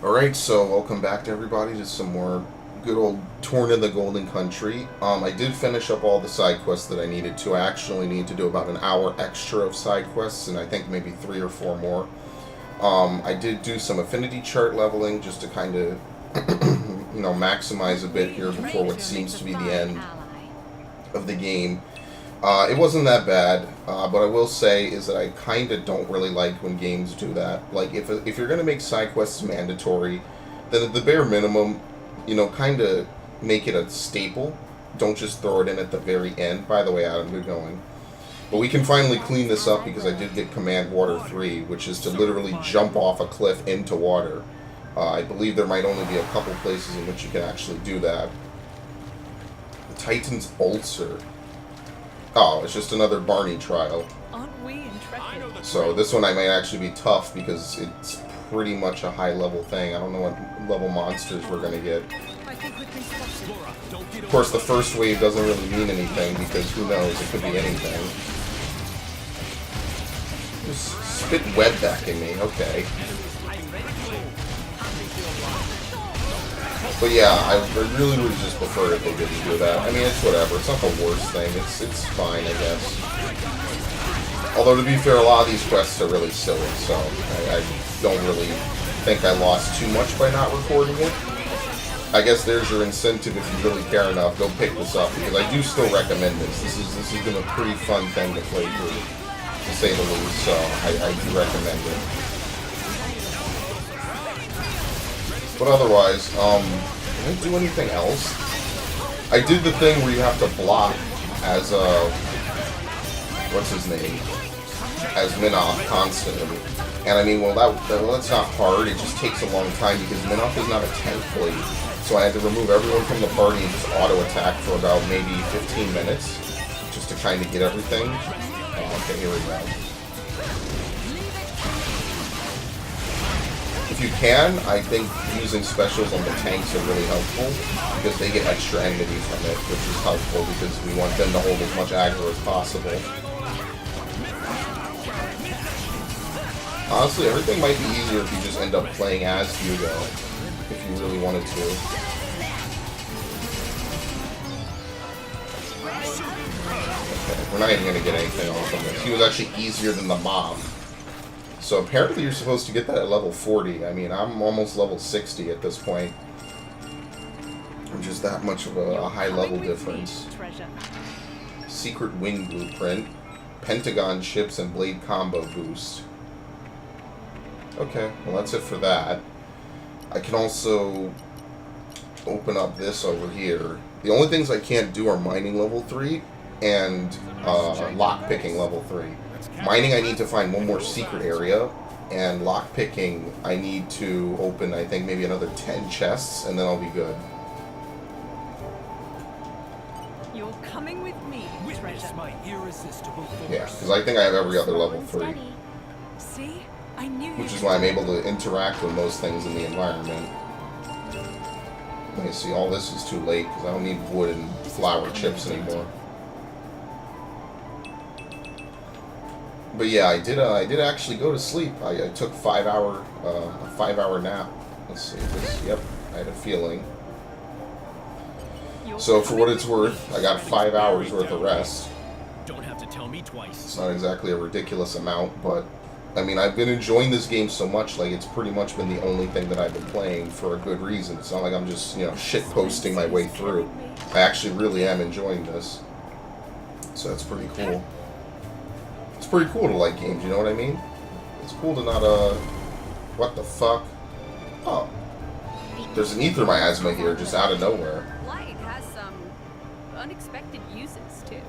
Alright, so welcome back to everybody to some more good old Torna the Golden Country. I did finish up all the side quests that I needed to. I actually need to do about an hour extra of side quests, and I think maybe 3 or 4 more. I did do some affinity chart leveling just to kind of, maximize a bit here before what seems to be the end of the game. It wasn't that bad, but I will say is that I kind of don't really like when games do that. Like, if you're going to make side quests mandatory, then at the bare minimum, kind of make it a staple. Don't just throw it in at the very end. By the way, Adam, you're going. But we can finally clean this up because I did get Command Water 3, which is to literally jump off a cliff into water. I believe there might only be a couple places in which you can actually do that. The Titan's Ulcer. Oh, it's just another Barney trial. So this one I might actually be tough because it's pretty much a high level thing. I don't know what level monsters we're going to get. Of course, the first wave doesn't really mean anything because who knows, it could be anything. Just spit web back in me, okay. But yeah, I really would just prefer if they didn't do that. I mean, it's whatever. It's not the worst thing. It's fine, I guess. Although, to be fair, a lot of these quests are really silly, so I don't really think I lost too much by not recording it. I guess there's your incentive if you really care enough. Go pick this up, because I do still recommend this. This has been a pretty fun thing to play through, to say the least, so I do recommend it. But otherwise, did I do anything else? I did the thing where you have to block as, what's his name? As Minoff constantly. And I mean, well, that's not hard, it just takes a long time because Minoff is not a tank blade. So I had to remove everyone from the party and just auto-attack for about maybe 15 minutes, just to kind of get everything. Oh, okay, here we go. If you can, I think using specials on the tanks are really helpful, because they get extra enmity from it, which is helpful because we want them to hold as much aggro as possible. Honestly, everything might be easier if you just end up playing as Hugo, if you really wanted to. Okay, we're not even going to get anything off of this. He was actually easier than the mob. So apparently you're supposed to get that at level 40. I mean, I'm almost level 60 at this point. Which is that much of a high level difference. Secret Wing Blueprint. Pentagon Ships and Blade Combo Boost. Okay, well that's it for that. I can also open up this over here. The only things I can't do are mining level 3 and lockpicking level 3. Mining, I need to find one more secret area, and lockpicking, I need to open, I think, maybe another 10 chests, and then I'll be good. You're coming with me, treasure. My irresistible force. Yeah, because I think I have every other level 3. See? I knew Which is why I'm able to interact with most things in the environment. Let me see, all this is too late, because I don't need wood and flour chips anymore. But yeah, I did actually go to sleep. I took a 5-hour nap. Let's see this. Yep, I had a feeling. So for what it's worth, I got 5 hours worth of rest. Don't have to tell me twice. It's not exactly a ridiculous amount, but I mean, I've been enjoying this game so much, like it's pretty much been the only thing that I've been playing for a good reason. It's not like I'm just, shit posting my way through. I actually really am enjoying this. So that's pretty cool. It's pretty cool to like games, you know what I mean? It's cool to not, what the fuck? Oh. There's an ether miasma here, just out of nowhere. Light has some unexpected uses, too.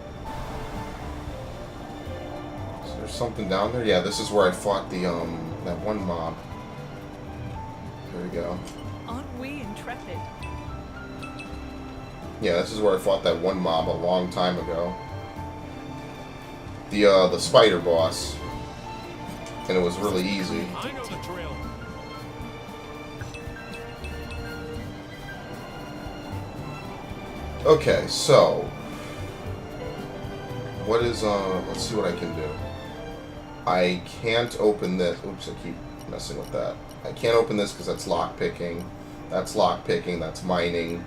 Is there something down there? Yeah, this is where I fought the, that one mob. There we go. Aren't we intrepid? Yeah, this is where I fought that one mob a long time ago. The spider boss. And it was really easy. I know the drill. Okay, so what is let's see what I can do. I can't open this. Oops, I keep messing with that. I can't open this because that's lockpicking. That's lockpicking. That's mining.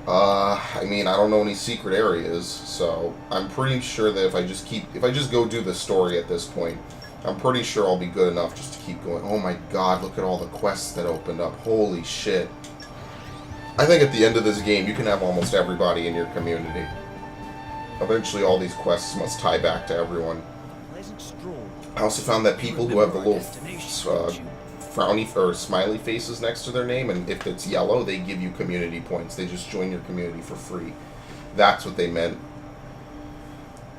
I mean, I don't know any secret areas, so I'm pretty sure that if I just go do the story at this point, I'm pretty sure I'll be good enough just to keep going. Oh my god, look at all the quests that opened up. Holy shit. I think at the end of this game, you can have almost everybody in your community. Eventually, all these quests must tie back to everyone. I also found that people who have the little frowny or smiley faces next to their name, and if it's yellow, they give you community points. They just join your community for free. That's what they meant.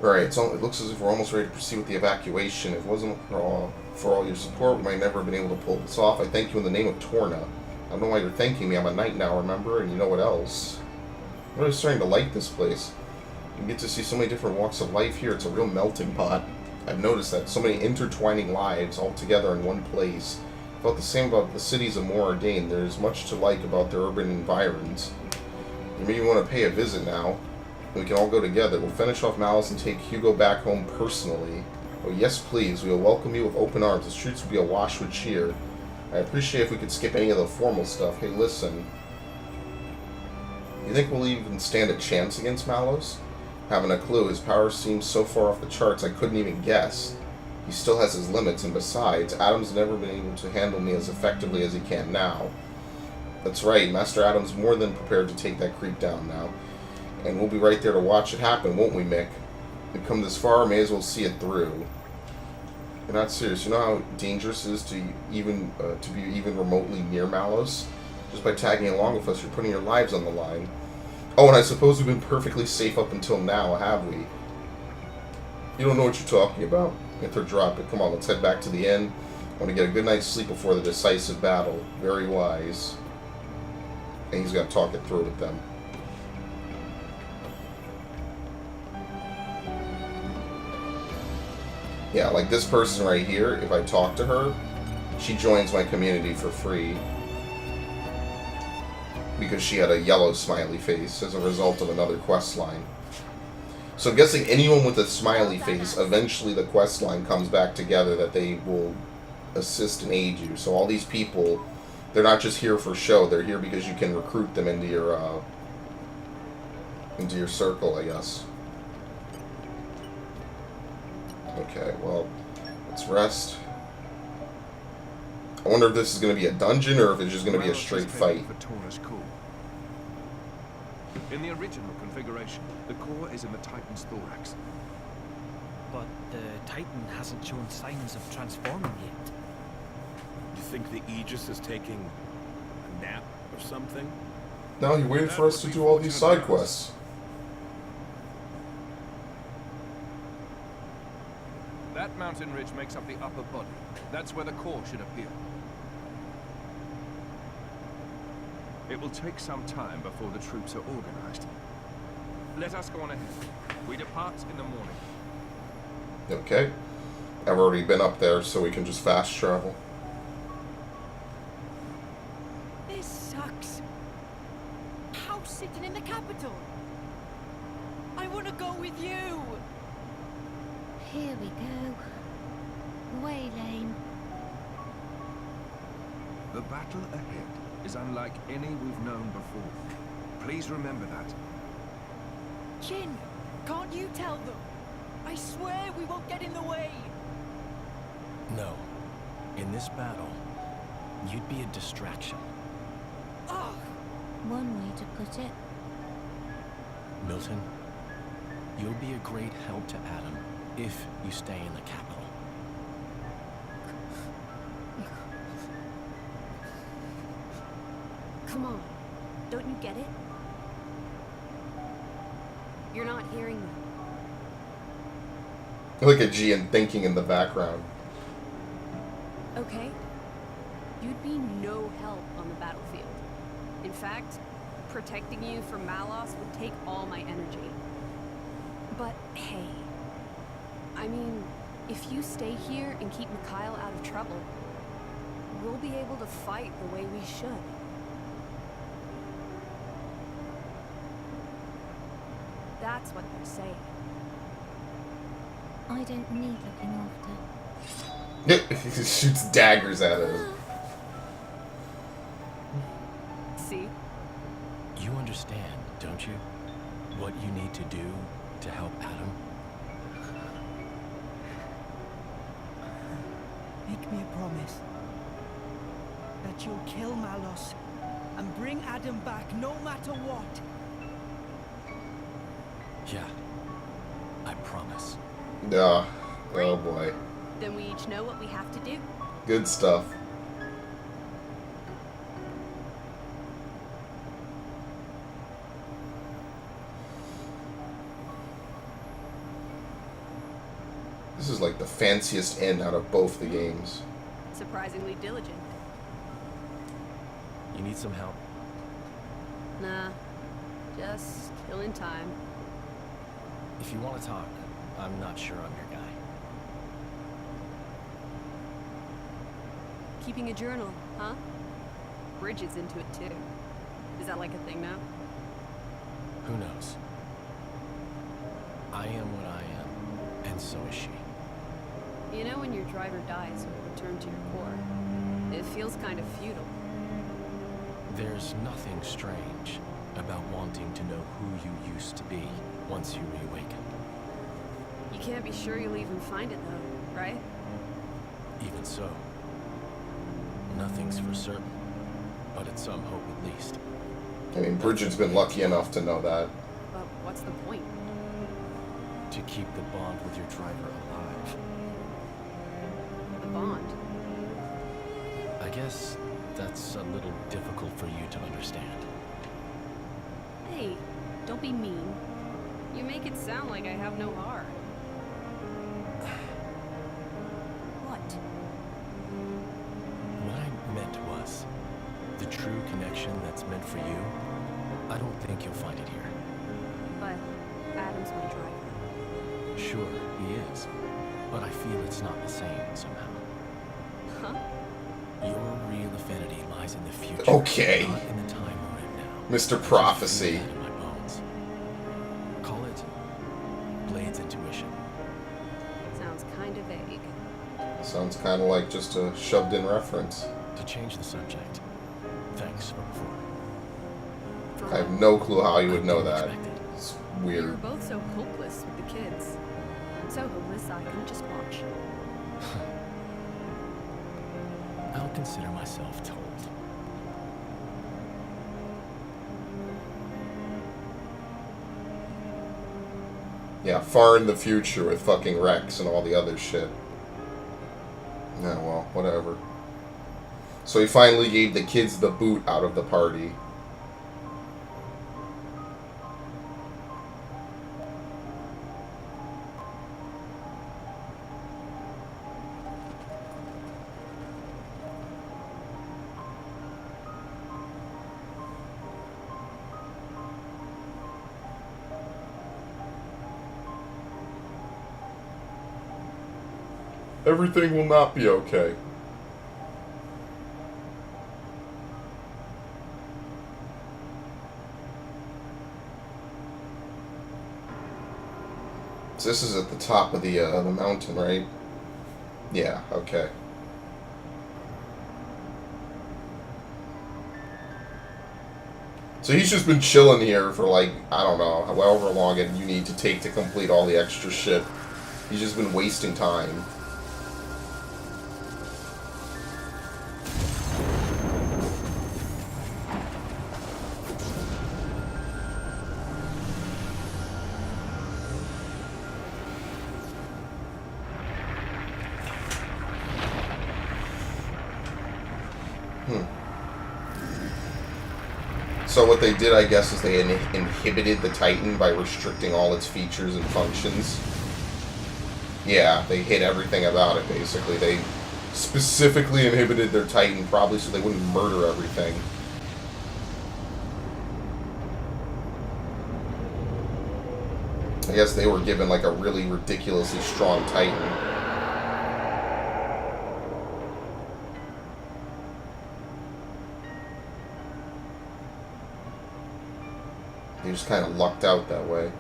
Alright, so it looks as if we're almost ready to proceed with the evacuation. If it wasn't for all your support, we might never have been able to pull this off. I thank you in the name of Torna. I don't know why you're thanking me. I'm a knight now, remember? And you know what else? I'm really starting to like this place. You get to see so many different walks of life here. It's a real melting pot. I've noticed that. So many intertwining lives all together in one place. I felt the same about the cities of Moradane. There's much to like about their urban environs. You maybe want to pay a visit now. We can all go together. We'll finish off Malice and take Hugo back home personally. Oh, yes, please. We will welcome you with open arms. The streets will be awash with cheer. I appreciate if we could skip any of the formal stuff. Hey, listen. You think we'll even stand a chance against Mallows? Haven't a clue. His power seems so far off the charts I couldn't even guess. He still has his limits, and besides, Adam's never been able to handle me as effectively as he can now. That's right. Master Adam's more than prepared to take that creep down now. And we'll be right there to watch it happen, won't we, Mick? We've come this far, may as well see it through. You're not serious. You know how dangerous it is to be even remotely near Mallows? Just by tagging along with us, you're putting your lives on the line. Oh, and I suppose we've been perfectly safe up until now, have we? You don't know what you're talking about? If or drop it. Come on, let's head back to the inn. I want to get a good night's sleep before the decisive battle. Very wise. And he's going to talk it through with them. Yeah, like this person right here, if I talk to her, she joins my community for free. Because she had a yellow smiley face as a result of another quest line. So I'm guessing anyone with a smiley face, eventually the quest line comes back together that they will assist and aid you. So all these people, they're not just here for show, they're here because you can recruit them into your circle, I guess. Okay, well, let's rest. I wonder if this is going to be a dungeon or if it's just going to be a straight fight. In the original configuration, the core is in the Titan's thorax. But the Titan hasn't shown signs of transforming yet. You think the Aegis is taking a nap or something? No, he waited for us to do all these side quests. That mountain ridge makes up the upper body. That's where the core should appear. It will take some time before the troops are organized. Let us go on ahead. We depart in the morning. Okay. I've already been up there, so we can just fast travel. This sucks. House sitting in the capital. I want to go with you. Here we go. Way lane. The battle ahead is unlike any we've known before. Please remember that. Jin, can't you tell them? I swear we won't get in the way. No. In this battle, you'd be a distraction. Ugh. One way to put it. Milton, you'll be a great help to Adam if you stay in the capital. Come on. Don't you get it? You're not hearing me. Look at Gian thinking in the background. Okay? You'd be no help on the battlefield. In fact, protecting you from Malos would take all my energy. But hey, I mean, if you stay here and keep Mikhail out of trouble, we'll be able to fight the way we should. That's what they're saying. I don't need looking after. He shoots daggers at her. you what you need to do to help Adam? Make me a promise that you'll kill Malos and bring Adam back no matter what. Yeah, I promise. Oh boy. Then we each know what we have to do. Good stuff. This is like the fanciest end out of both the games. Surprisingly diligent. You need some help? Nah, just killing time. If you want to talk, I'm not sure I'm your guy. Keeping a journal, huh? Bridget's into it too. Is that like a thing now? Who knows? I am what I am, and so is she. You know when your driver dies or return to your core, it feels kind of futile. There's nothing strange about wanting to know who you used to be once you reawaken. You can't be sure you'll even find it though, right? Even so, nothing's for certain, but it's some hope at least. I mean, Bridget's been lucky enough to know that. But what's the point? To keep the bond with your driver alive. The bond? I guess that's a little difficult for you to understand. Hey, don't be mean. You make it sound like I have no heart. What? What I meant was, the true connection that's meant for you, I don't think you'll find it here. But Adam's my driver. Sure, he is, but I feel it's not the same somehow. Huh? Your real affinity lies in the future. Okay. Not in the time we're in now. Mr. Prophecy. I feel that in my bones. Call it Blade's intuition. Sounds kind of vague. Sounds kind of like just a shoved-in reference. To change the subject, thanks for before. For I have what? no clue how you would know didn't that. expect it. It's We were weird. both so hopeless with the kids. So hopeless I couldn't just watch. I'll consider myself told. Yeah, far in the future with fucking Rex and all the other shit. Yeah, well, whatever. So he finally gave the kids the boot out of the party. Everything will not be okay. So this is at the top of the mountain, right? Yeah, okay. So he's just been chilling here for like, I don't know, however long you need to take to complete all the extra shit. He's just been wasting time. So what they did, I guess, is they inhibited the Titan by restricting all its features and functions. Yeah, they hid everything about it, basically. They specifically inhibited their Titan, probably so they wouldn't murder everything. I guess they were given, like, a really ridiculously strong Titan. They just kind of lucked out that way.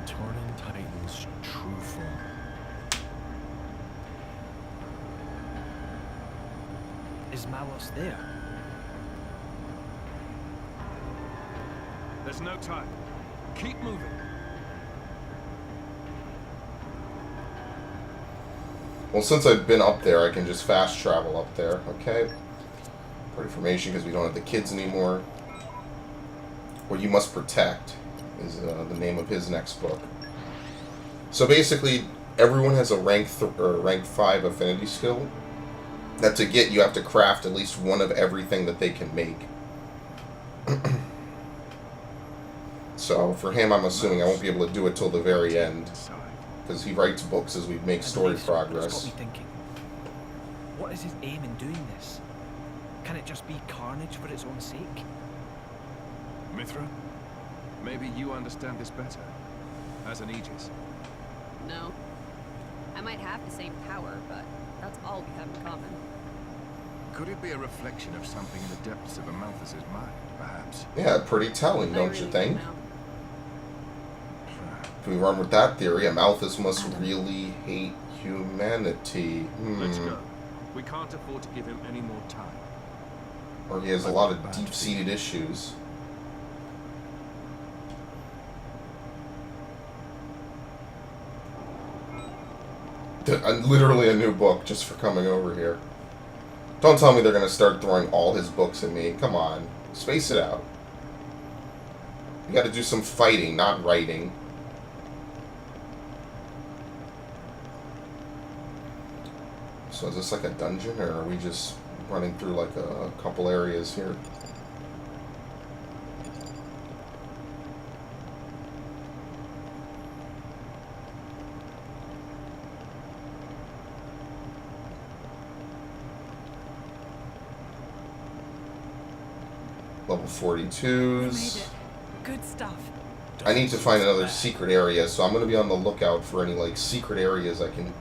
Tornan Titan's true form. Is Malos there? There's no time. Keep moving. Well, since I've been up there, I can just fast travel up there, okay? For information, because we don't have the kids anymore. What You Must Protect is the name of his next book. So basically, everyone has a rank 5 affinity skill. That to get, you have to craft at least one of everything that they can make. So for him, I'm assuming I won't be able to do it till the very end. Because he writes books as we make story progress. It's got me thinking. What is his aim in doing this? Can it just be carnage for its own sake? Mithra, maybe you understand this better. As an Aegis. No. I might have the same power, but that's all we have in common. Could it be a reflection of something in the depths of Amalthus's mind, perhaps? Yeah, pretty telling, I don't really you think? don't know. If we run with that theory, Amalthus must really hate humanity. Let's go. We can't afford to give him any more time. Or he has a lot of deep-seated issues. Literally a new book just for coming over here. Don't tell me they're going to start throwing all his books at me. Come on. Space it out. You got to do some fighting, not writing. So is this like a dungeon, or are we just running through like a couple areas here? Level 42s. Good stuff. I need to find another secret area, so I'm going to be on the lookout for any like secret areas I can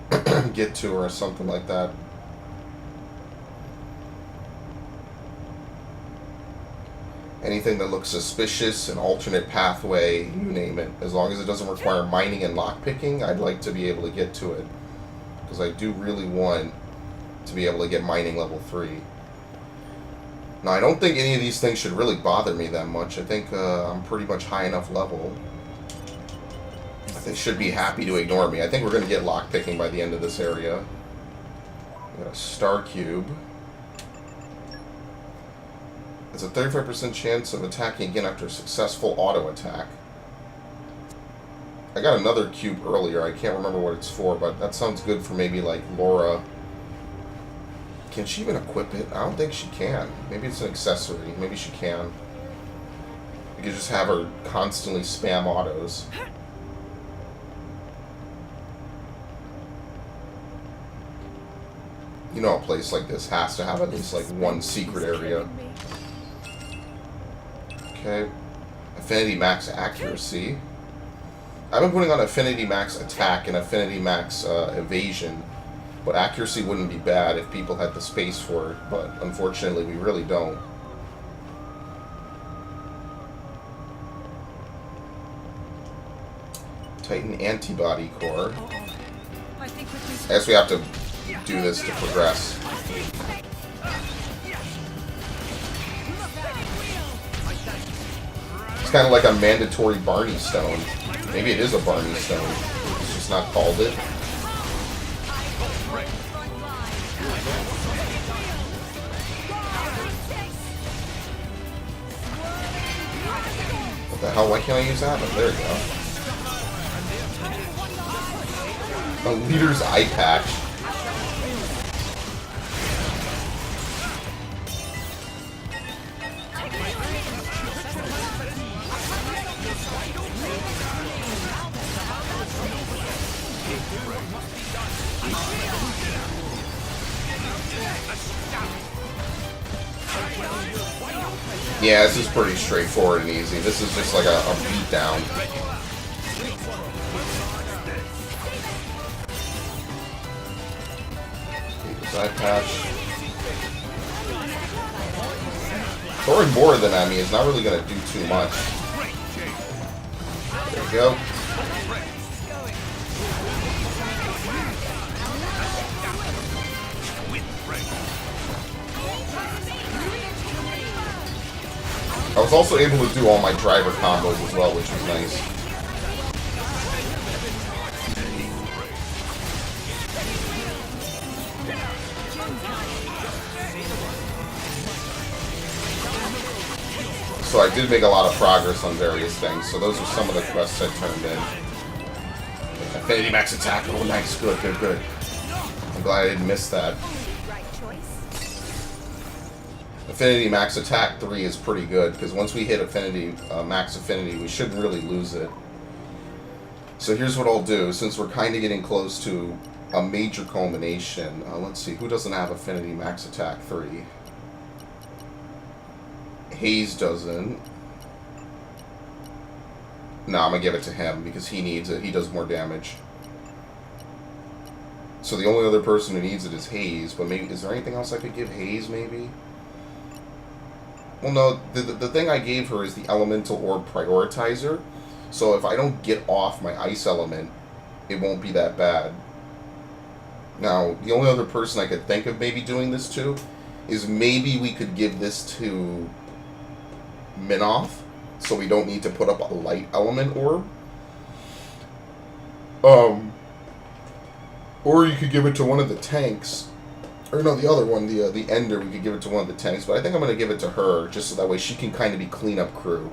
get to or something like that. Anything that looks suspicious, an alternate pathway, you name it. As long as it doesn't require mining and lockpicking, I'd like to be able to get to it. Because I do really want to be able to get mining level 3. Now, I don't think any of these things should really bother me that much. I think I'm pretty much high enough level. They should be happy to ignore me. I think we're going to get lockpicking by the end of this area. We got a star cube. It's a 35% chance of attacking again after a successful auto attack. I got another cube earlier. I can't remember what it's for, but that sounds good for maybe like Laura. Can she even equip it? I don't think she can. Maybe it's an accessory. Maybe she can. You could just have her constantly spam autos. You know, a place like this has to have at least like one secret area. Okay. Affinity max accuracy. I've been putting on affinity max attack and affinity max evasion. But accuracy wouldn't be bad if people had the space for it, but unfortunately we really don't. Titan antibody core. I guess we have to do this to progress. It's kind of like a mandatory Barney stone. Maybe it is a Barney stone. It's just not called it. What the hell? Why can't I use that? Oh, there we go. A leader's eye patch. Yeah, this is pretty straightforward and easy. This is just like a beatdown. Side patch. Throwing more than at me is not really going to do too much. There we go. I was also able to do all my driver combos as well, which was nice. So I did make a lot of progress on various things. So those are some of the quests I turned in. Affinity max attack. Oh, nice. Good, good, good. I'm glad I didn't miss that. Right choice. Affinity max attack 3 is pretty good, because once we hit affinity, max affinity, we shouldn't really lose it. So here's what I'll do, since we're kind of getting close to a major culmination. Let's see, who doesn't have affinity max attack 3? Hayes doesn't. No, I'm going to give it to him, because he needs it. He does more damage. So the only other person who needs it is Hayes, but maybe, is there anything else I could give Hayes, maybe? Well, no, the thing I gave her is the Elemental Orb Prioritizer, so if I don't get off my Ice Element, it won't be that bad. Now, the only other person I could think of maybe doing this to is maybe we could give this to Minoth, so we don't need to put up a Light Element Orb. Or you could give it to one of the tanks. Or no, the other one, the Ender, we could give it to one of the tanks. But I think I'm going to give it to her, just so that way she can kind of be cleanup crew.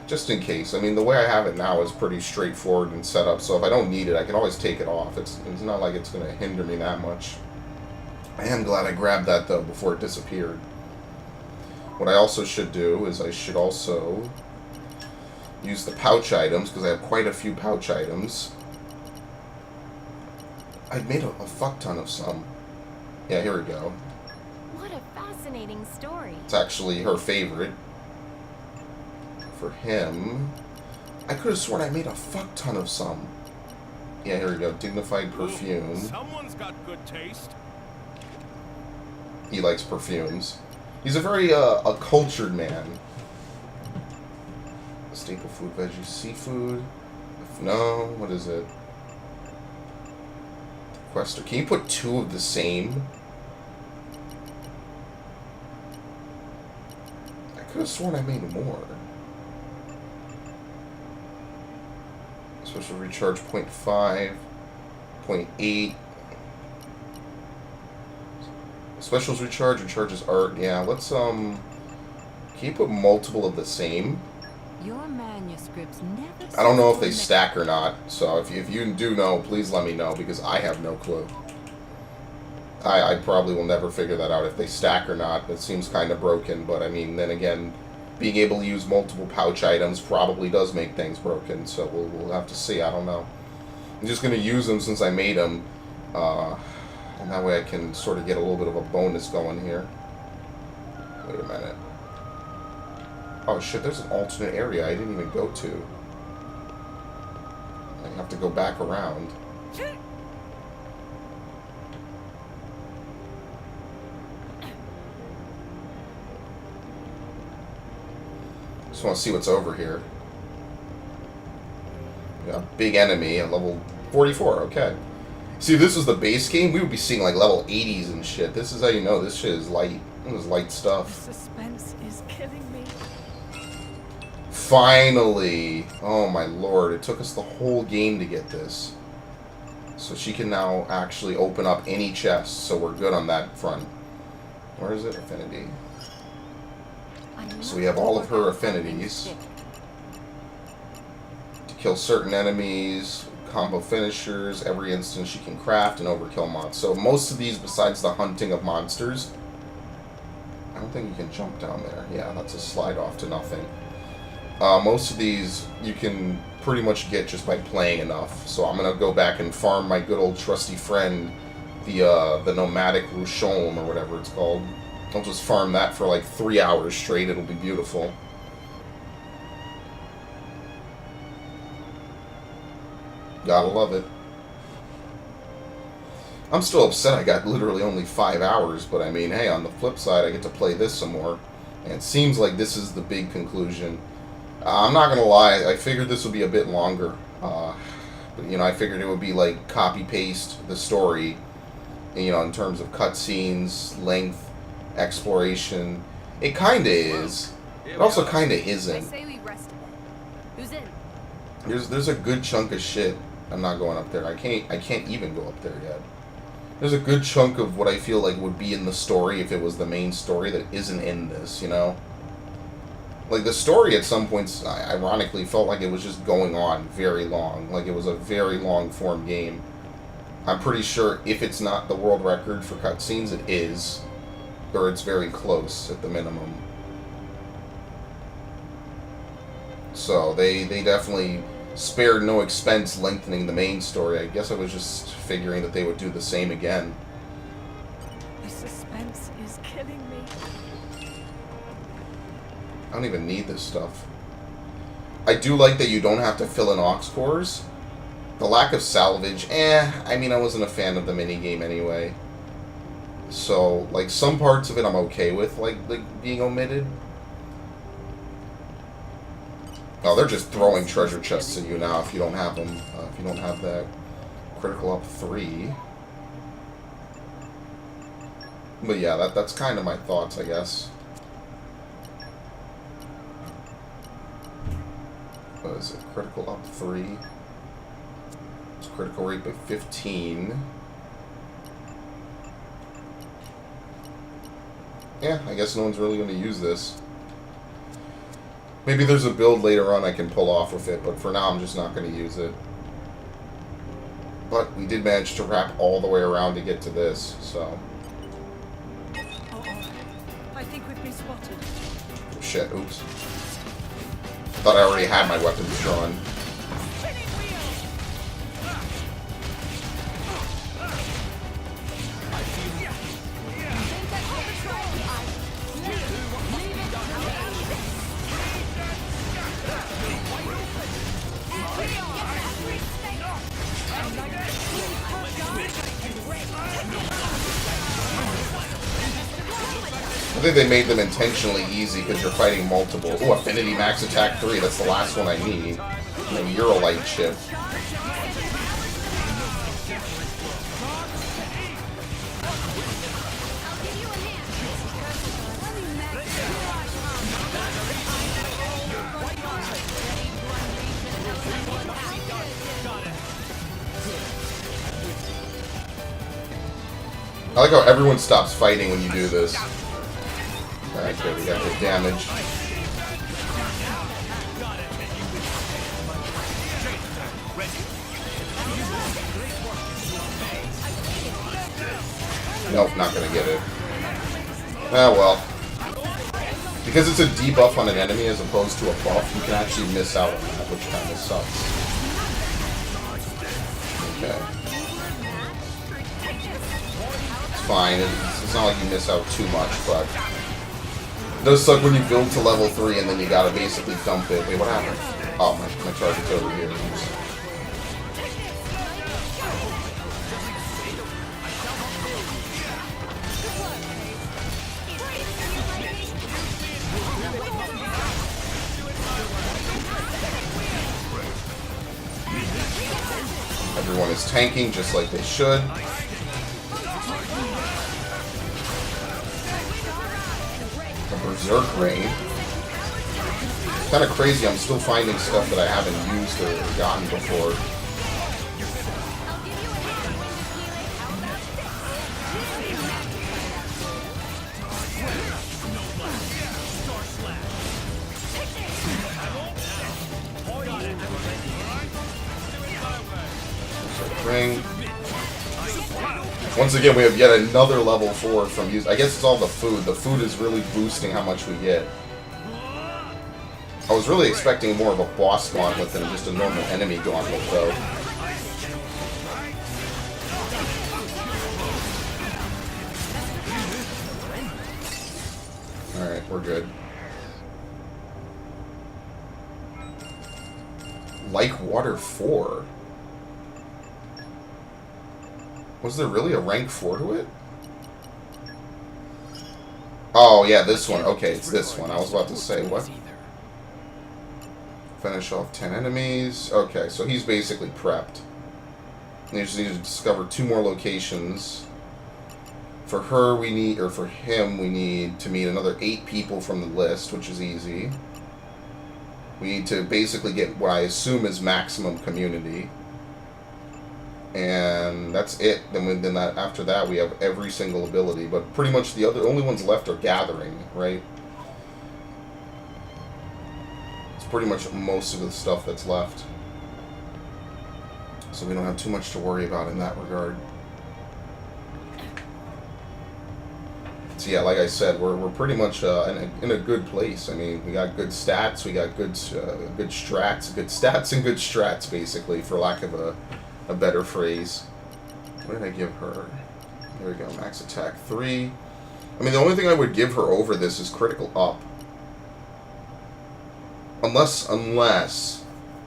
Just in case. I mean, the way I have it now is pretty straightforward and set up. So if I don't need it, I can always take it off. It's not like it's going to hinder me that much. I am glad I grabbed that, though, before it disappeared. What I also should do is I should also use the pouch items, because I have quite a few pouch items. I made a fuck ton of some. Yeah, here we go. What a fascinating story. It's actually her favorite. For him, I could have sworn I made a fuck ton of some. Yeah, here we go. Dignified perfume. Someone's got good taste. He likes perfumes. He's a very a cultured man. Staple food, veggies, seafood. No, what is it? Quester. Can you put 2 of the same? I could have sworn I made more. Special recharge 0.5, 0.8. Specials recharge, recharges art. Yeah, let's can you put multiple of the same? Your manuscripts never. I don't know if they stack or not, so if you do know, please let me know, because I have no clue. I probably will never figure that out if they stack or not. It seems kind of broken, but I mean, then again, being able to use multiple pouch items probably does make things broken, so we'll have to see. I don't know. I'm just going to use them since I made them, and that way I can sort of get a little bit of a bonus going here. Wait a minute. Oh shit, there's an alternate area I didn't even go to. I have to go back around. Just want to see what's over here. We got a big enemy at level 44, okay. See, if this was the base game, we would be seeing like level 80s and shit. This is how you know this shit is light. This is light stuff. The suspense is killing me. Finally! Oh my lord, it took us the whole game to get this. So she can now actually open up any chest, so we're good on that front. Where is it? Affinity. So we have all of her affinities. To kill certain enemies, combo finishers, every instance she can craft, and overkill mods. So most of these, besides the hunting of monsters, I don't think you can jump down there. Yeah, that's a slide off to nothing. Most of these you can pretty much get just by playing enough. So I'm gonna go back and farm my good old trusty friend, the nomadic Ruchon, or whatever it's called. I'll just farm that for like 3 hours straight. It'll be beautiful. Gotta love it. I'm still upset I got literally only 5 hours, but I mean, hey, on the flip side, I get to play this some more. And it seems like this is the big conclusion. I'm not gonna lie, I figured this would be a bit longer. But, you know, I figured it would be like copy-paste the story, you know, in terms of cutscenes, length, exploration. It kinda is. It also kind of I isn't. say we rest a bit. Who's in? There's a good chunk of shit. I'm not going up there. I can't even go up there yet. There's a good chunk of what I feel like would be in the story if it was the main story that isn't in this, you know? Like, the story at some points, ironically, felt like it was just going on very long. Like, it was a very long-form game. I'm pretty sure if it's not the world record for cutscenes, it is. Or it's very close, at the minimum. So, they definitely spared no expense lengthening the main story. I guess I was just figuring that they would do the same again. The suspense is killing me. I don't even need this stuff. I do like that you don't have to fill in aux cores. The lack of salvage, I mean, I wasn't a fan of the minigame anyway. So, like, some parts of it I'm okay with, like being omitted. Oh, they're just throwing treasure chests at you now if you don't have them. If you don't have that critical up 3. But yeah, that's kind of my thoughts, I guess. What is it? Critical up 3. It's critical rate by 15. Yeah, I guess no one's really going to use this. Maybe there's a build later on I can pull off with it, but for now I'm just not going to use it. But we did manage to wrap all the way around to get to this, so... I think we've been spotted. Shit, oops. Thought I already had my weapons drawn. I think they made them intentionally easy because you're fighting multiple. Oh, Affinity Max Attack 3. That's the last one I need. And a Eurolite chip. I like how everyone stops fighting when you do this. Alright, good, we got the damage. Nope, not gonna get it. Ah, well. Because it's a debuff on an enemy as opposed to a buff, you can actually miss out on that, which kind of sucks. Okay. It's fine, it's not like you miss out too much, but... It does suck when you build to level 3 and then you gotta basically dump it. Wait, what happened? Oh, my target's over here. Everyone is tanking just like they should. Berserk Ring. Kind of crazy, I'm still finding stuff that I haven't used or gotten before. Berserk Ring. Once again, we have yet another level 4 from use. I guess it's all the food. The food is really boosting how much we get. I was really expecting more of a boss gauntlet than just a normal enemy gauntlet, though. Alright, we're good. Like Water 4. Was there really a rank 4 to it? Oh, yeah, this one. Okay, it's this one. I was about to say, what? Finish off 10 enemies. Okay, so he's basically prepped. You just need to discover 2 more locations. For her, we need, or for him, we need to meet another 8 people from the list, which is easy. We need to basically get what I assume is maximum community. And that's it. Then after that, we have every single ability. But pretty much the only ones left are gathering, right? It's pretty much most of the stuff that's left. So we don't have too much to worry about in that regard. So yeah, like I said, we're pretty much in a good place. I mean, we got good stats, we got good strats, good stats and good strats, basically, for lack of a better phrase. What did I give her? There we go, max attack 3. I mean, the only thing I would give her over this is critical up. Unless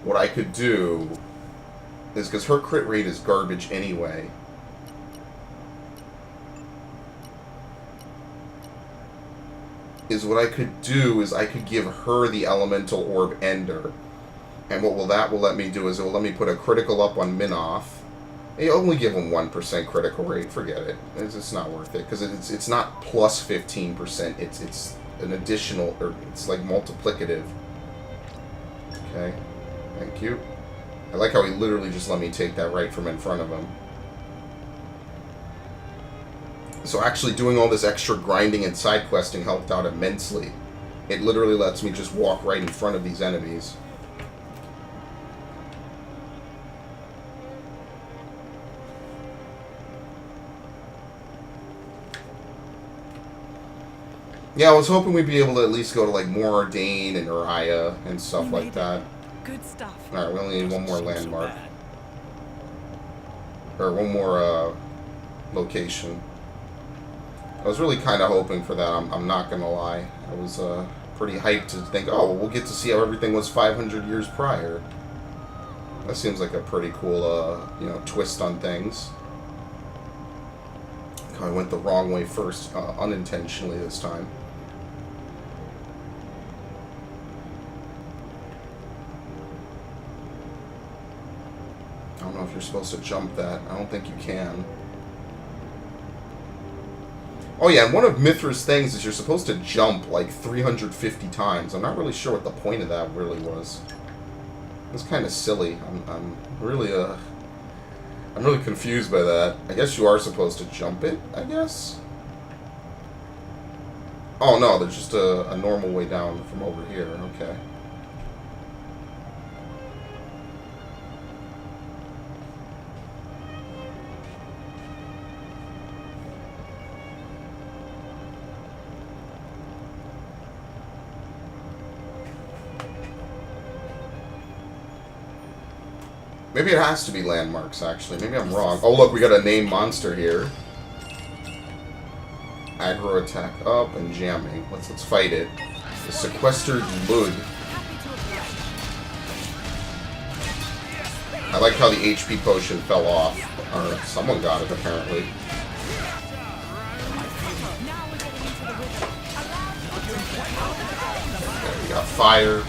what I could do is, because her crit rate is garbage anyway. Is what I could do is I could give her the elemental orb ender. And what that will let me do is it will let me put a critical up on Minoth. You only give him 1% critical rate. Forget it. It's not worth it because it's not plus 15%. It's an additional, or it's like multiplicative. Okay, thank you. I like how he literally just let me take that right from in front of him. So actually doing all this extra grinding and side questing helped out immensely. It literally lets me just walk right in front of these enemies. Yeah, I was hoping we'd be able to at least go to like Mordain and Uriah and stuff like that. Good stuff. Alright, we only need one more landmark. Or one more location. I was really kind of hoping for that, I'm not going to lie. I was pretty hyped to think, oh, well, we'll get to see how everything was 500 years prior. That seems like a pretty cool, you know, twist on things. I went the wrong way first, unintentionally this time. I don't know if you're supposed to jump that. I don't think you can. Oh yeah, and one of Mithra's things is you're supposed to jump like 350 times. I'm not really sure what the point of that really was. It's kind of silly. I'm really confused by that. I guess you are supposed to jump it, I guess? Oh no, there's just a normal way down from over here. Okay. Maybe it has to be landmarks, actually. Maybe I'm wrong. Oh, look, we got a named monster here. Aggro attack up and jamming. Let's fight it. The sequestered Lud. I like how the HP potion fell off. Or someone got it, apparently. Okay, we got fire.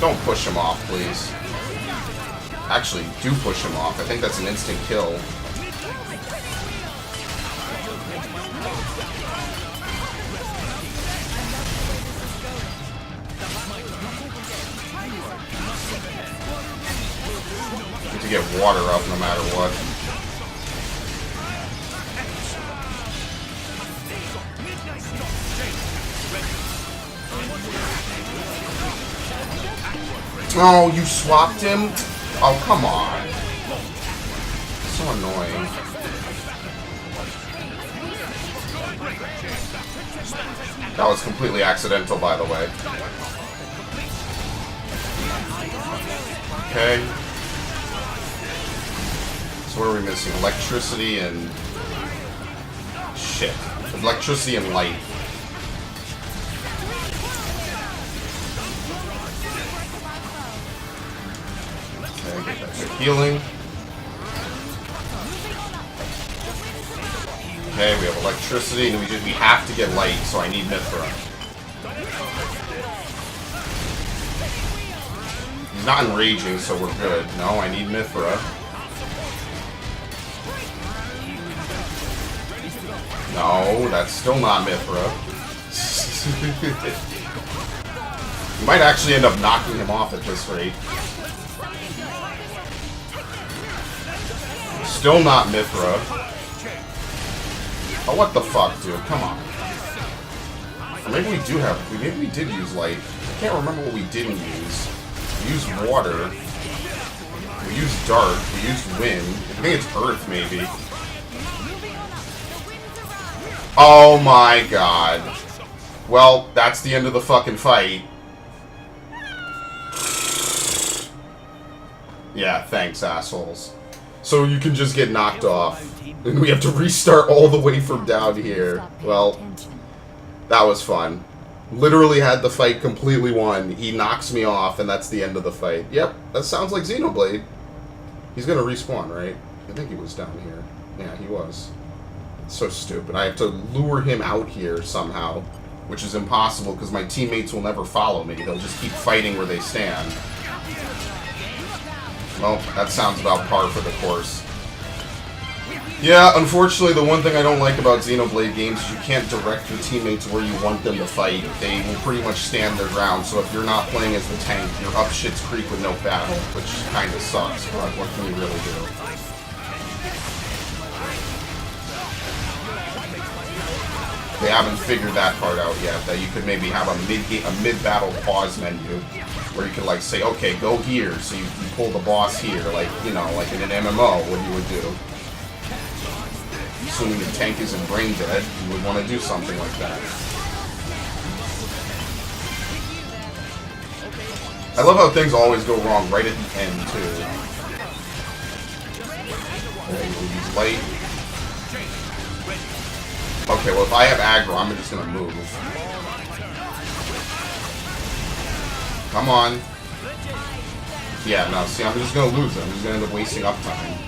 Don't push him off, please. Actually, do push him off. I think that's an instant kill. Need to get water up no matter what. Oh, you swapped him? Oh, come on. So annoying. That was completely accidental, by the way. Okay. So what are we missing? Electricity and... shit. Electricity and light. Healing. Okay, we have electricity, and we have to get light, so I need Mithra. He's not enraging, so we're good. No, I need Mithra. No, that's still not Mithra. You might actually end up knocking him off at this rate. Still not Mithra. Oh, what the fuck, dude? Come on. Or maybe we do have... Maybe we did use light. I can't remember what we didn't use. We used water. We used dark. We used wind. I think it's earth, maybe. Oh my god. Well, that's the end of the fucking fight. Yeah, thanks, assholes. So you can just get knocked off. And we have to restart all the way from down here. Well, that was fun. Literally had the fight completely won. He knocks me off, and that's the end of the fight. Yep, that sounds like Xenoblade. He's gonna respawn, right? I think he was down here. Yeah, he was. So stupid. I have to lure him out here somehow, which is impossible because my teammates will never follow me. They'll just keep fighting where they stand. Well, that sounds about par for the course. Yeah, unfortunately, the one thing I don't like about Xenoblade games is you can't direct your teammates where you want them to fight. They will pretty much stand their ground, so if you're not playing as the tank, you're up shit's creek with no battle, which kind of sucks, but what can you really do? They haven't figured that part out yet, that you could maybe have a mid-battle pause menu, where you could, like, say, okay, go here, so you pull the boss here, like, you know, like in an MMO, what you would do. Assuming the tank isn't brain dead, you would want to do something like that. I love how things always go wrong right at the end, too. Okay, we'll use light. Okay, well, if I have aggro, I'm just gonna move. Come on. Yeah, no, see, I'm just gonna lose it. I'm just gonna end up wasting up time.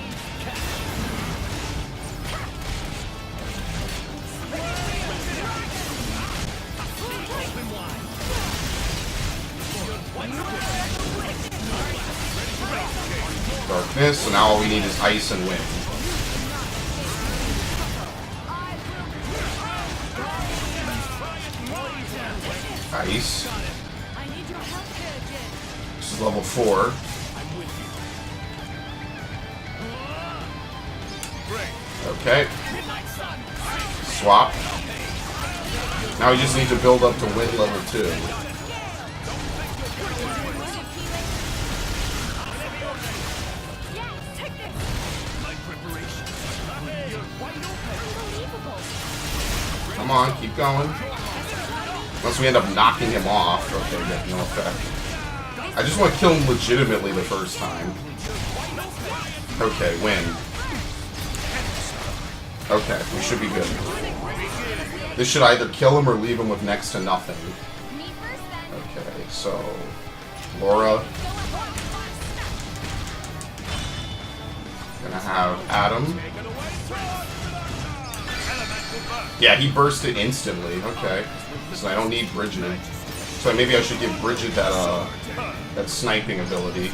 Darkness, so now all we need is ice and wind. Ice. This is level 4. Okay. Swap. Now we just need to build up to wind level 2. Come on, keep going. Unless we end up knocking him off. Okay, get no effect. I just want to kill him legitimately the first time. Okay, win. Okay, we should be good. This should either kill him or leave him with next to nothing. Okay, so... Laura. Gonna have Adam. Yeah, he burst it instantly. Okay. So I don't need Bridget. So maybe I should give Bridget that sniping ability.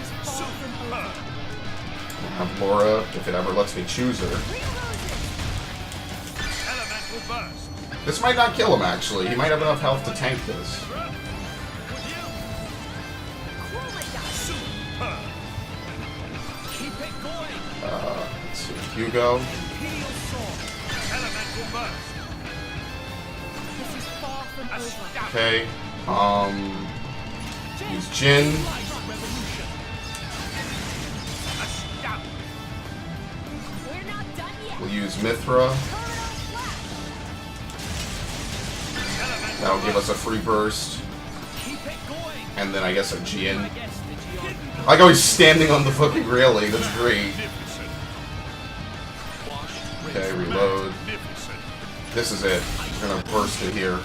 I'll have Laura, if it ever lets me choose her. This might not kill him, actually. He might have enough health to tank this. Let's see. Hugo. Okay. Use Jin. We'll use Mithra. That'll give us a free burst. And then I guess a Jin. I like how he's standing on the fucking railing. That's great. Okay, reload. This is it. I'm gonna burst it here.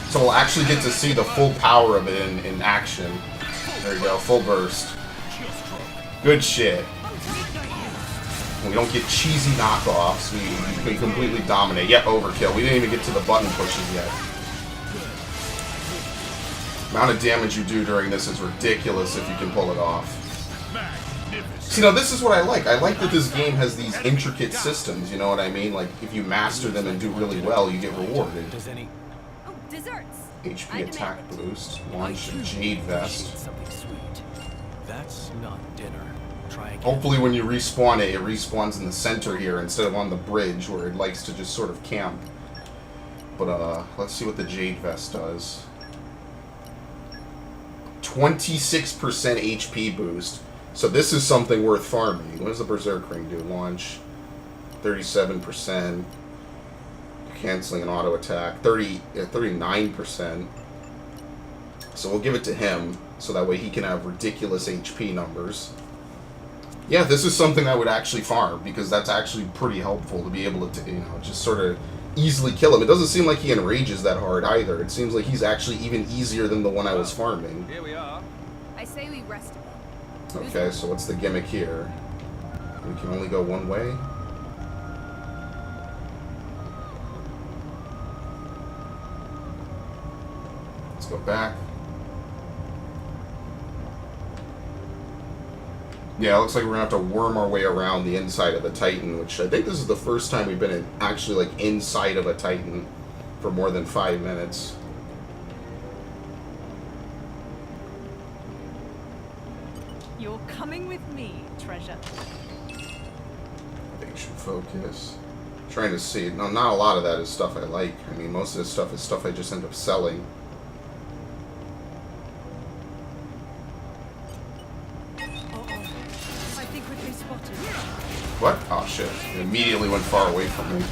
So we'll actually get to see the full power of it in action. There you go, full burst. Good shit. We don't get cheesy knockoffs. We completely dominate. Yep, overkill. We didn't even get to the button pushes yet. The amount of damage you do during this is ridiculous if you can pull it off. See, now this is what I like. I like that this game has these intricate systems, you know what I mean? Like, if you master them and do really well, you get rewarded. Does any... Oh, desserts. HP attack boost, launch a Jade Vest. Something sweet. That's not dinner. Try again. Hopefully when you respawn it, it respawns in the center here instead of on the bridge where it likes to just sort of camp. But, let's see what the Jade Vest does. 26% HP boost. So this is something worth farming. What does the Berserk Ring do? Launch 37%. Canceling an auto attack. 39%. So we'll give it to him, so that way he can have ridiculous HP numbers. Yeah, this is something I would actually farm, because that's actually pretty helpful to be able to, you know, just sort of easily kill him. It doesn't seem like he enrages that hard either. It seems like he's actually even easier than the one I was farming. Here we are. I say we rest him. Okay, so what's the gimmick here? We can only go one way? Let's go back. Yeah, it looks like we're gonna have to worm our way around the inside of the Titan, which I think this is the first time we've been actually like inside of a Titan for more than 5 minutes. You're coming with me, treasure. Patient focus. Trying to see. No, not a lot of that is stuff I like. I mean, most of this stuff is stuff I just end up selling. I think we've been spotted. What? Oh shit. It immediately went far away from me.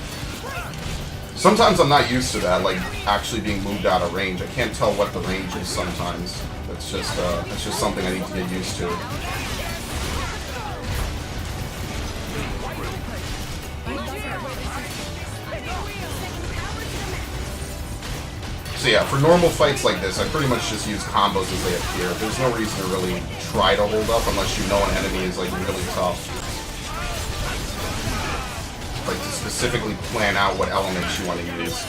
Sometimes I'm not used to that, like actually being moved out of range. I can't tell what the range is sometimes. That's just something I need to get used to. So yeah, for normal fights like this, I pretty much just use combos as they appear. There's no reason to really try to hold up unless you know an enemy is like really tough. Like to specifically plan out what elements you want to use.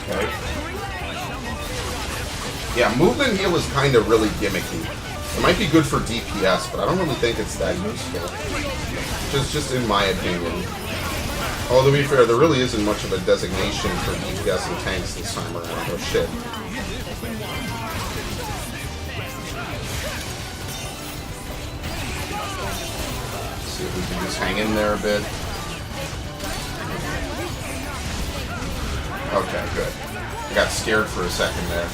Okay. Yeah, movement heal is kind of really gimmicky. It might be good for DPS, but I don't really think it's that useful. Just in my opinion. Although to be fair, there really isn't much of a designation for DPS and tanks this time around. Oh shit. Let's see if we can just hang in there a bit. Okay, good. I got scared for a second there.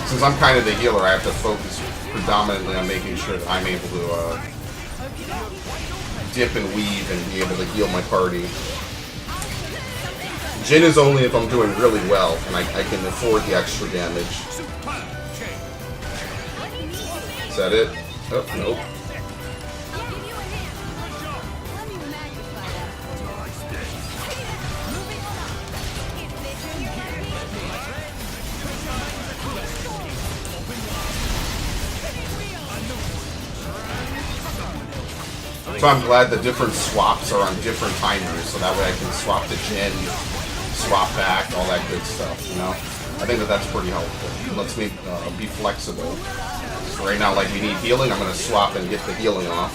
Since I'm kind of the healer, I have to focus predominantly on making sure that I'm able to dip and weave and be able to heal my party. Jin is only if I'm doing really well and I can afford the extra damage. Is that it? Oh, nope. So I'm glad the different swaps are on different timers, so that way I can swap to Jin, swap back, all that good stuff, you know? I think that that's pretty helpful. It lets me be flexible. So right now, like, we need healing, I'm going to swap and get the healing off.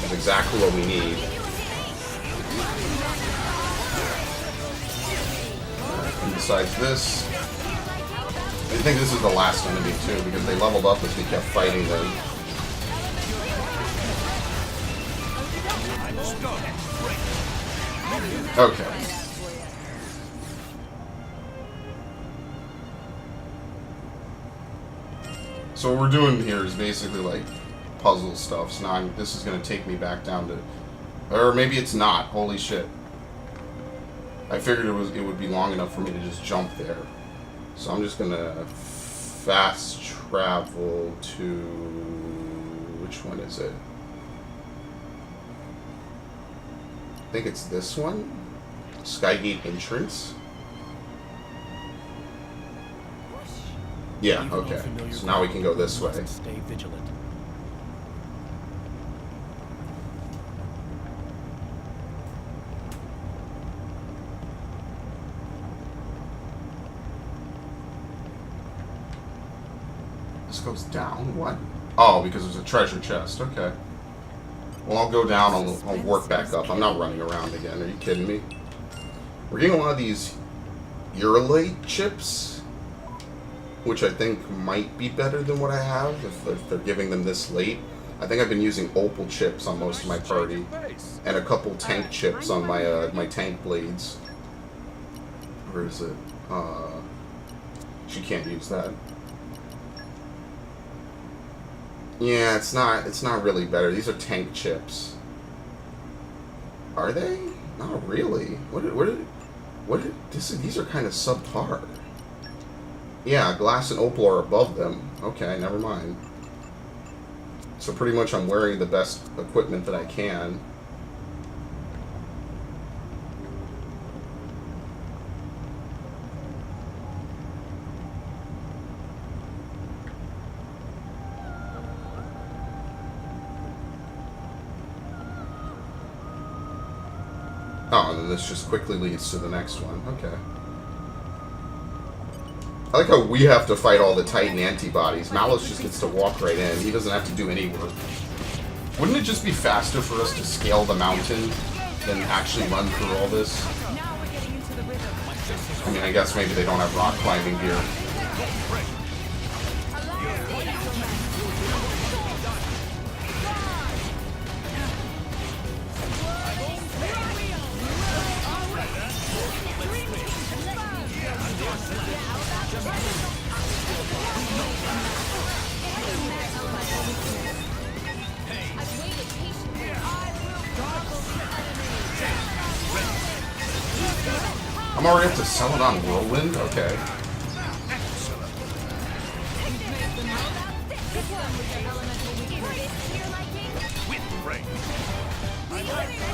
That's exactly what we need. And besides this, I think this is the last enemy too, because they leveled up as we kept fighting them. Okay. So what we're doing here is basically like puzzle stuff. So now this is going to take me back down to... Or maybe it's not. Holy shit. I figured it would be long enough for me to just jump there. So I'm just going to fast travel to... Which one is it? I think it's this one. Skygate entrance. Yeah, okay. So now we can go this way. Stay vigilant. This goes down? What? Oh, because there's a treasure chest. Okay. Well, I'll go down. I'll work back up. I'm not running around again. Are you kidding me? We're getting a lot of these Xenoblade chips, which I think might be better than what I have if they're giving them this late. I think I've been using opal chips on most of my party, and a couple tank chips on my my tank blades. Where is it? She can't use that. Yeah, it's not really better. These are tank chips. Are they? Not really. These are kind of subpar. Yeah, glass and opal are above them. Okay, never mind. So pretty much I'm wearing the best equipment that I can. Oh, and then this just quickly leads to the next one. Okay. I like how we have to fight all the Titan antibodies. Malus just gets to walk right in. He doesn't have to do any work. Wouldn't it just be faster for us to scale the mountain than actually run through all this? I mean, I guess maybe they don't have rock climbing gear. I'm already up to sell it on Whirlwind? Okay.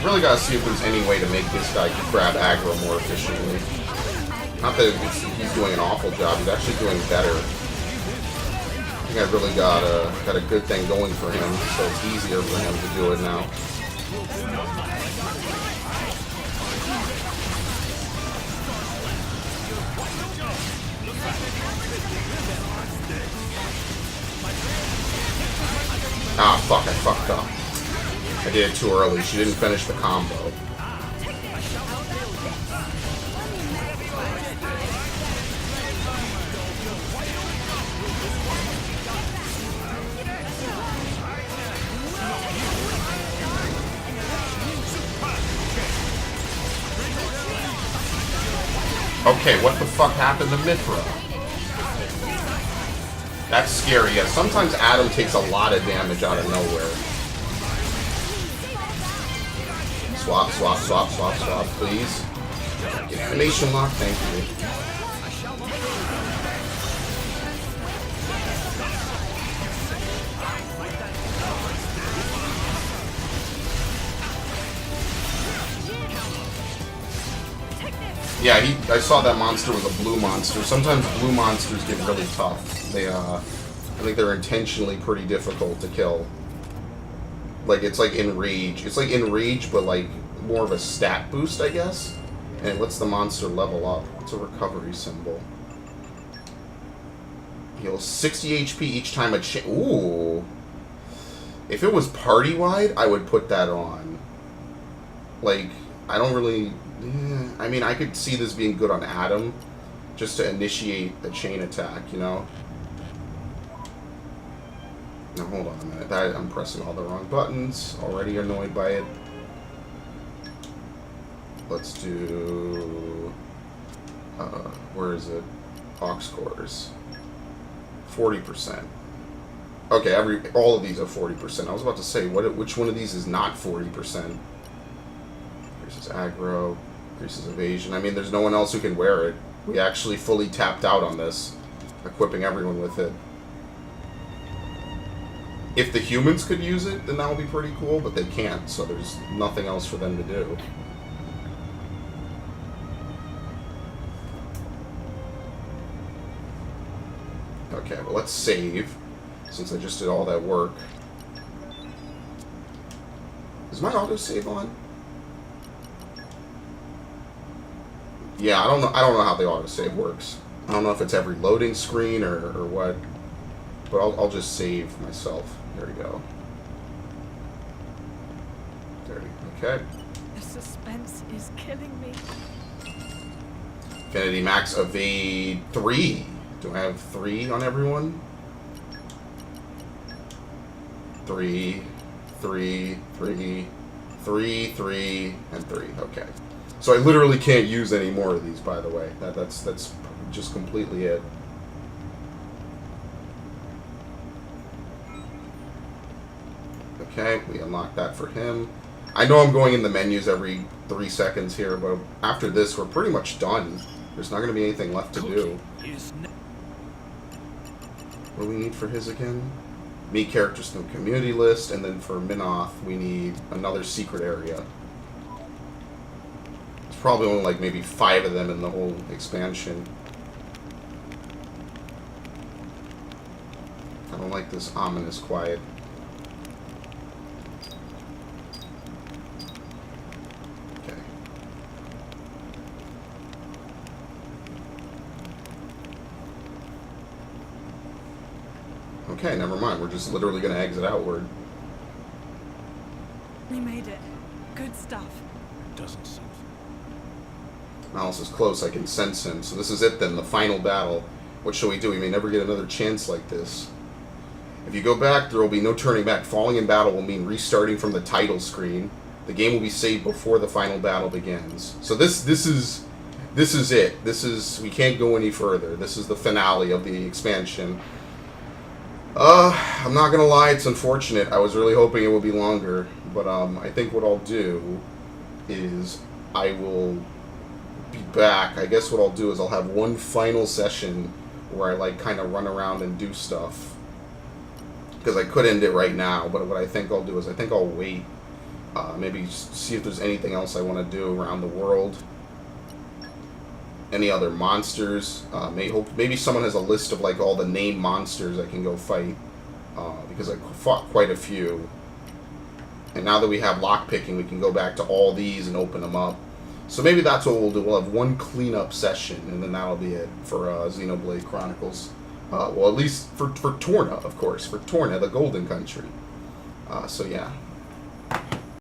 Really gotta see if there's any way to make this guy grab aggro more efficiently. Not that he's doing an awful job, he's actually doing better. I think I really got a good thing going for him, so it's easier for him to do it now. Ah, fuck, I fucked up. I did it too early. She didn't finish the combo. Okay, what the fuck happened to Mithra? That's scary. Yeah, sometimes Adam takes a lot of damage out of nowhere. Swap, swap, swap, swap, swap, please. Information lock, thank you. Yeah, I saw that monster was a blue monster. Sometimes blue monsters get really tough. They, I think they're intentionally pretty difficult to kill. Like, it's like Enrage. It's like Enrage, but like more of a stat boost, I guess. And it lets the monster level up. It's a recovery symbol. Heals 60 HP each time a Ooh. If it was party-wide, I would put that on. Like, I don't really... I mean, I could see this being good on Adam, just to initiate a chain attack, you know? Now, hold on a minute. I'm pressing all the wrong buttons. Already annoyed by it. Let's do... where is it? Aux cores. 40%. Okay, all of these are 40%. I was about to say, which one of these is not 40%? Increases aggro, increases evasion. I mean, there's no one else who can wear it. We actually fully tapped out on this. equipping everyone with it. If the humans could use it, then that would be pretty cool, but they can't, so there's nothing else for them to do. Okay, well, let's save, since I just did all that work. Is my autosave on? Yeah, I don't know how the autosave works. I don't know if it's every loading screen or what, but I'll just save myself. There we go. Okay. The suspense is killing me. Infinity Max evade 3. Do I have 3 on everyone? 3, 3, 3, 3, 3, and 3. Okay. So I literally can't use any more of these, by the way. That's just completely it. Okay, we unlock that for him. I know I'm going in the menus every 3 seconds here, but after this, we're pretty much done. There's not going to be anything left to do. What do we need for his again? Meet characters from the community list, and then for Minoth, we need another secret area. There's probably only like maybe 5 of them in the whole expansion. I don't like this ominous quiet. Okay, never mind. We're just literally going to exit outward. We made it. Good stuff. Doesn't seem. Malice is close. I can sense him. So this is it then, the final battle. What shall we do? We may never get another chance like this. If you go back, there will be no turning back. Falling in battle will mean restarting from the title screen. The game will be saved before the final battle begins. So this is it. We can't go any further. This is the finale of the expansion. I'm not gonna lie, it's unfortunate. I was really hoping it would be longer, but I think what I'll do is I will be back. I guess what I'll do is I'll have one final session where I like kind of run around and do stuff, because I could end it right now, but what I think I'll do is I think I'll wait, maybe see if there's anything else I want to do around the world. Any other monsters? Maybe someone has a list of like all the named monsters I can go fight, because I fought quite a few. And now that we have lockpicking, we can go back to all these and open them up. So maybe that's what we'll do. We'll have one cleanup session, and then that'll be it for Xenoblade Chronicles. Well, at least for Torna, of course. For Torna, the Golden Country. So yeah.